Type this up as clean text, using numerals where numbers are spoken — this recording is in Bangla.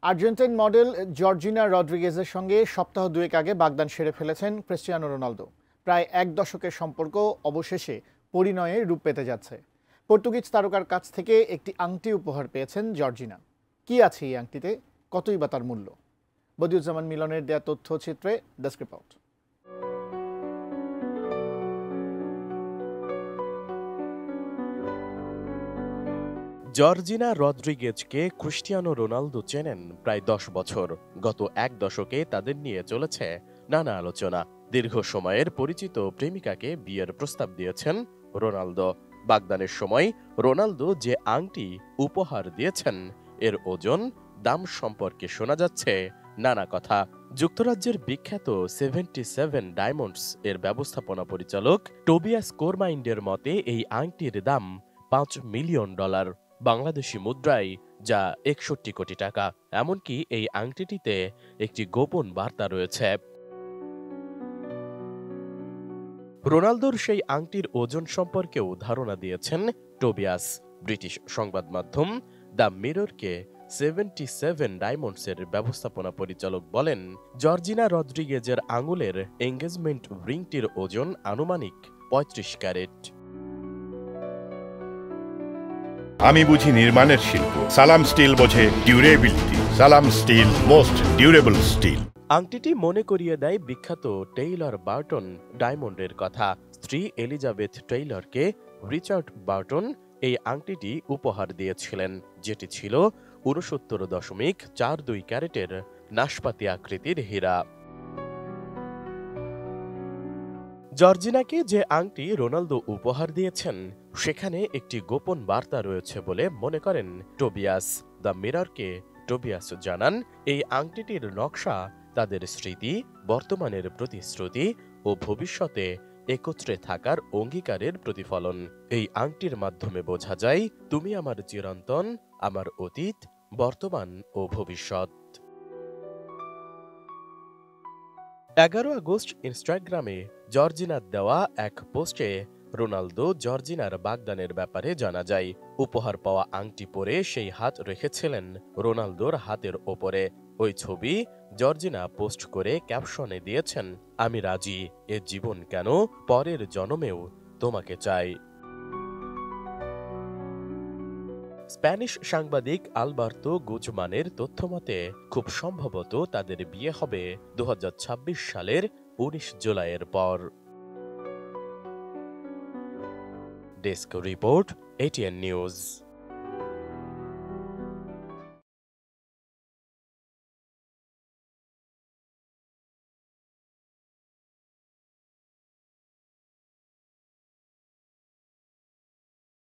আর্জেন্টাইন মডেল জর্জিনা রদ্রিগেজের সঙ্গে সপ্তাহ দুয়েক আগে বাগদান সেরে ফেলেছেন ক্রিস্টিয়ানো রোনালদো। প্রায় এক দশকের সম্পর্ক অবশেষে পরিণয়ে রূপ পেতে যাচ্ছে। পর্তুগিজ তারকার কাছ থেকে একটি আংটি উপহার পেয়েছেন জর্জিনা। কি আছে এই আংটিতে, কতই বা তার মূল্য? বদিউজ্জামান মিলনের দেয়া তথ্যচিত্রে ডেস্ক রিপোর্ট। জর্জিনা রদ্রিগেজকে ক্রিস্টিয়ানো রোনালদো চেনেন প্রায় 10 বছর। গত এক দশকে তাদের নিয়ে চলেছে নানা আলোচনা। দীর্ঘ সময়ের পরিচিত প্রেমিকাকে বিয়ের প্রস্তাব দিয়েছেন রোনালদো। বাগদানের সময় রোনালদো যে আংটি উপহার দিয়েছেন এর ওজন, দাম সম্পর্কে শোনা যাচ্ছে নানা কথা। যুক্তরাজ্যের বিখ্যাত 77 ডায়মন্ডস এর ব্যবস্থাপনা পরিচালক টোবিয়াস কোরমাইন্ডের মতে এই আংটির দাম $5 মিলিয়ন, বাংলাদেশি মুদ্রায় যা 61 কোটি টাকা। এমনকি এই আংটিটিতে একটি গোপন বার্তা রয়েছে। রোনালদোর সেই আংটির ওজন সম্পর্কেও ধারণা দিয়েছেন টোবিয়াস। ব্রিটিশ সংবাদ মাধ্যম দ্য মিররকে 77 ডায়মন্ডসের ব্যবস্থাপনা পরিচালক বলেন, জর্জিনা রদ্রিগেজের আঙুলের এঙ্গেজমেন্ট রিংটির ওজন আনুমানিক 35 ক্যারেট। আমি বুঝি নির্মাণের শিল্প, সালাম স্টিল বোঝে ডিউরেবিলিটি। সালাম স্টিল, মোস্ট ডিউরেবল স্টিল। আংটিটি মনে করিয়ে দেয় বিখ্যাত টেইলর বার্টন ডায়মন্ডের কথা। স্ত্রী এলিজাবেথ টেইলরকে রিচার্ড বার্টন এই আংটিটি উপহার দিয়েছিলেন, যেটি ছিল 69.42 ক্যারেটের নাশপাতি আকৃতির হীরা। জর্জিনাকে যে আংটি রোনালদো উপহার দিয়েছেন সেখানে একটি গোপন বার্তা রয়েছে বলে মনে করেন টোবিয়াস। দ্য মিররকে টোবিয়াস জানান, এই আংটিটির নকশা তাদের স্মৃতি, বর্তমানের প্রতিশ্রুতি ও ভবিষ্যতে একত্রে থাকার অঙ্গীকারের প্রতিফলন। এই আংটির মাধ্যমে বোঝা যায়, তুমি আমার চিরন্তন, আমার অতীত, বর্তমান ও ভবিষ্যৎ। 11 আগস্ট ইনস্টাগ্রামে জর্জিনার দেওয়া এক পোস্টে রোনালদো জর্জিনার বাগদানের ব্যাপারে জানা যায়। উপহার পাওয়া আংটি পরে সেই হাত রেখেছিলেন রোনালদোর হাতের ওপরে। ওই ছবি জর্জিনা পোস্ট করে ক্যাপশনে দিয়েছেন, আমি রাজি, এ জীবন কেন, পরের জন্মেও তোমাকে চাই। স্প্যানিশ সাংবাদিক আলবার্তো গুজমানের তথ্যমতে খুব সম্ভবত তাদের বিয়ে হবে 2026 সালের 19 জুলাইয়ের পর। Desk report, ATN news.